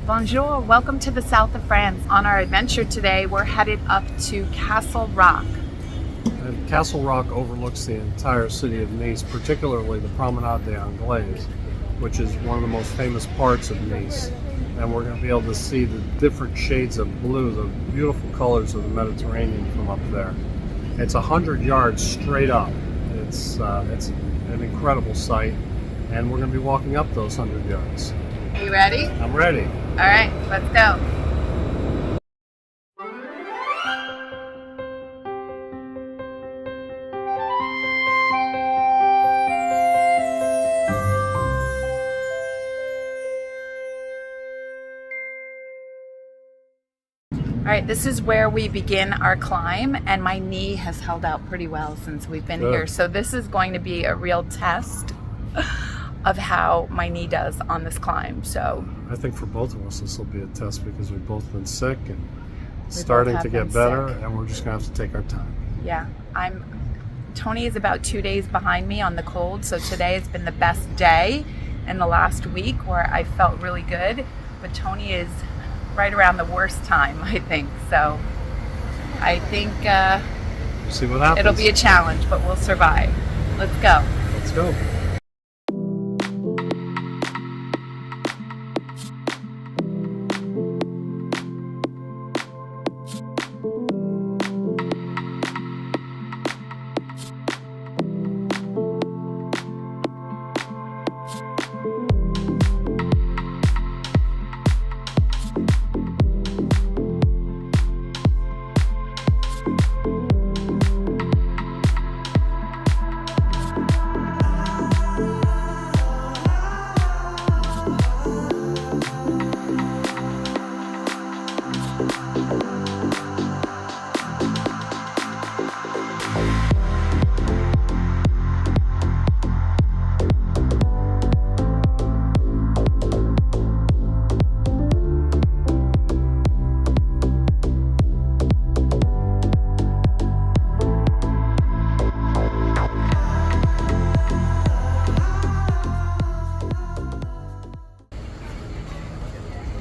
Bonjour, welcome to the south of France. On our adventure today, we're headed up to Castle Rock. And Castle Rock overlooks the entire city of Nice, particularly the Promenade des Anglais, which is one of the most famous parts of Nice. And we're going to be able to see the different shades of blue, the beautiful colors of the Mediterranean from up there. It's 100 yards straight up. It's an incredible sight, and we're going to be walking up those 100 yards. Are you ready? I'm ready. All right, let's go. All right, this is where we begin our climb, and my knee has held out pretty well since we've been here. So this is going to be a real test of how my knee does on this climb. So I think for both of us this will be a test because we've both been sick and starting to get better, and we're just gonna have to take our time. Yeah, Tony is about 2 days behind me on the cold, so today has been the best day in the last week where I felt really good, but Tony is right around the worst time, I think. So I think We'll see what happens. It'll be a challenge, but we'll survive. Let's go. Let's go.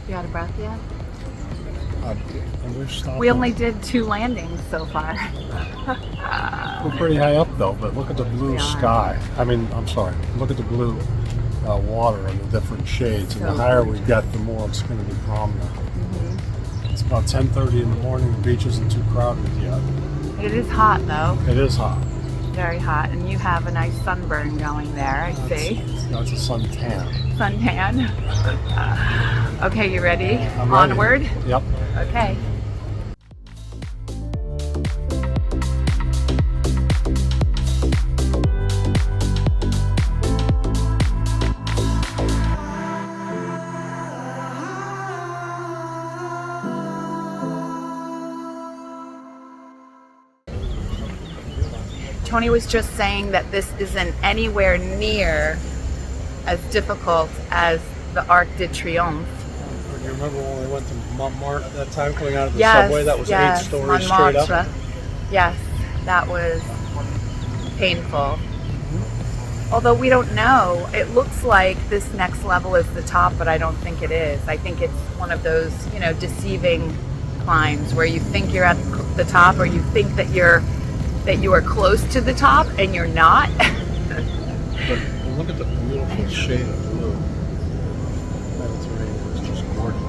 You out of breath yet? We only did 2 landings so far. We're pretty high up though, but look at the blue sky. Look at the blue water and the different shades. And the higher we get, the more it's going to be prominent. Mm-hmm. It's about 10:30 in the morning. The beach isn't too crowded yet. It is hot though. It is hot. Very hot, and you have a nice sunburn going there, I see. That's a suntan. Suntan. Okay, you ready? I'm Onward? ready. Yep. Okay. Tony was just saying that this isn't anywhere near as difficult as the Arc de Triomphe. You remember when we went to Montmartre that time, coming out of the subway? That was 8 stories straight up. Yes, that was painful. Although we don't know, it looks like this next level is the top, but I don't think it is. I think it's one of those, deceiving climbs where you think you're at the top, or you think that you are close to the top and you're not. But look at the beautiful shade of blue. Mediterranean is just gorgeous.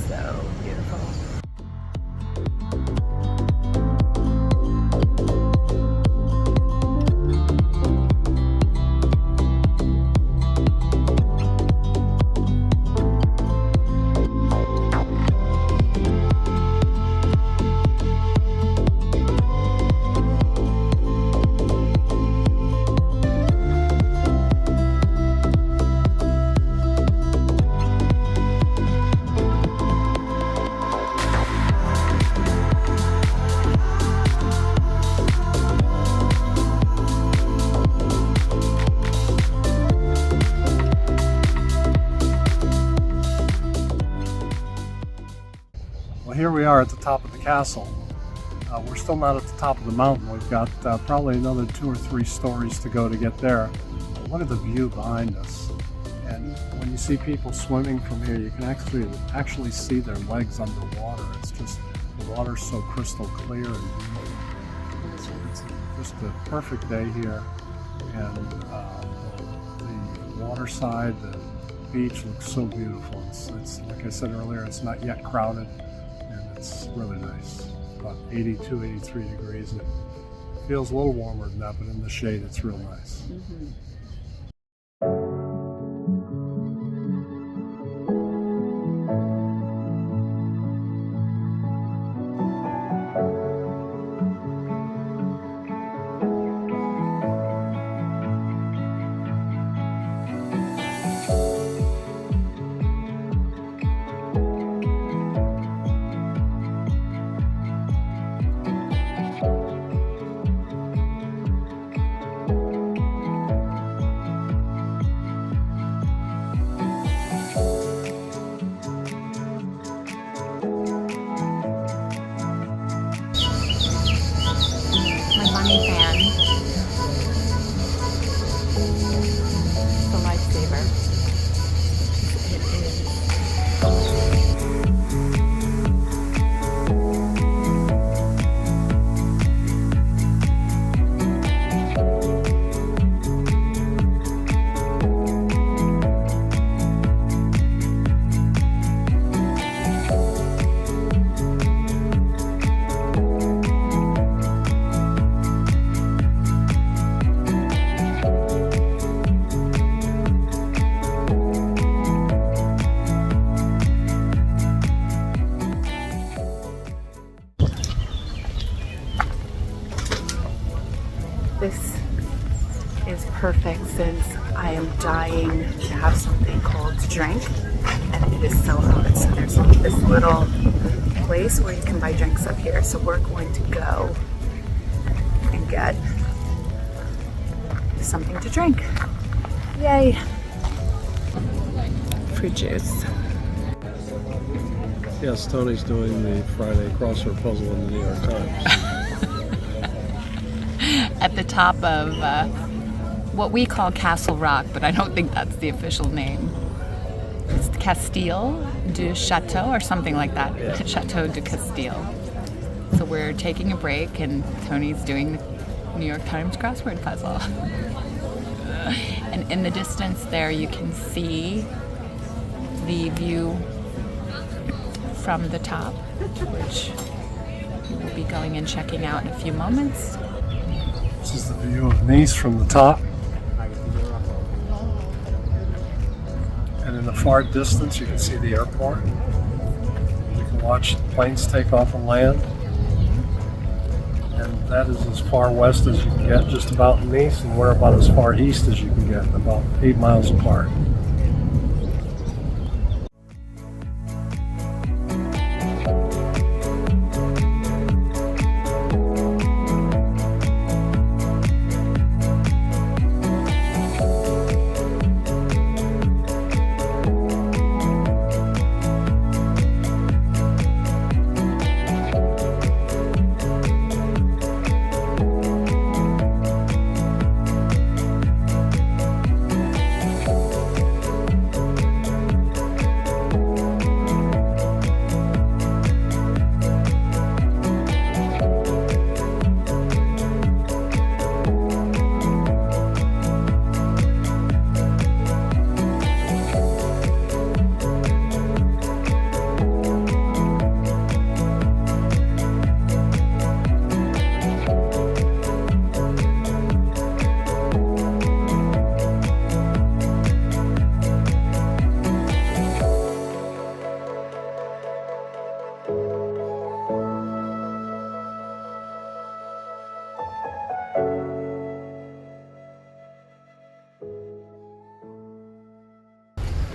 So beautiful. Well, here we are at the top of the castle. We're still not at the top of the mountain. We've got probably another 2 or 3 stories to go to get there. Look at the view behind us. And when you see people swimming from here, you can actually see their legs underwater. It's just, the water's so crystal clear and beautiful. So it's just a perfect day here. And the waterside, the beach looks so beautiful. It's like I said earlier, it's not yet crowded, and it's really nice. About 82, 83 degrees, and it feels a little warmer than that, but in the shade it's real nice. Mm-hmm. Bunny fan. It's a lifesaver. It is. This is perfect since I am dying to have something cold to drink, and it is so hot. So there's this little place where you can buy drinks up here. So we're going to go and get something to drink. Yay! Fruit juice. Yes, Tony's doing the Friday crossword puzzle in the New York Times. At the top of what we call Castle Rock, but I don't think that's the official name. It's Castile du Chateau or something like that. Yeah. Chateau de Castile. So we're taking a break and Tony's doing the New York Times crossword puzzle. And in the distance there you can see the view from the top, which we'll be going and checking out in a few moments. This is the view of Nice from the top. And in the far distance you can see the airport. You can watch planes take off and land. And that is as far west as you can get, just about in Nice, and we're about as far east as you can get, about 8 miles apart.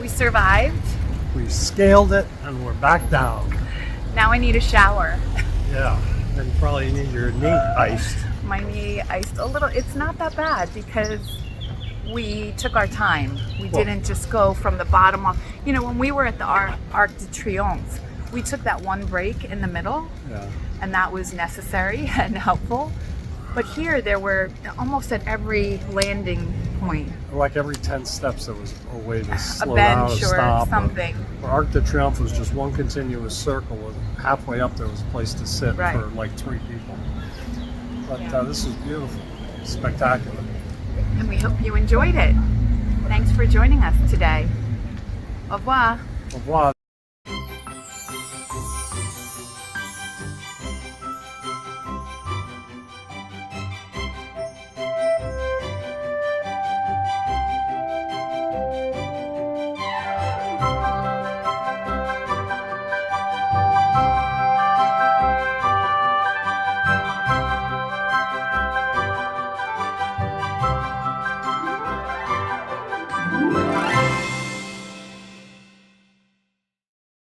We survived. We scaled it and we're back down. Now I need a shower. Yeah, and you probably need your knee iced. My knee iced a little. It's not that bad because we took our time. We didn't just go from the bottom off. You know, when we were at the Arc de Triomphe, we took that one break in the middle, and that was necessary and helpful. But here, there were almost at every landing point. Like every 10 steps, there was a way to A slow down or bench or stop. something. Where Arc de Triomphe was just one continuous circle, and halfway up there was a place to sit Right. for like 3 people. But Yeah. this is beautiful, spectacular. And we hope you enjoyed it. Thanks for joining us today. Au revoir. Au revoir.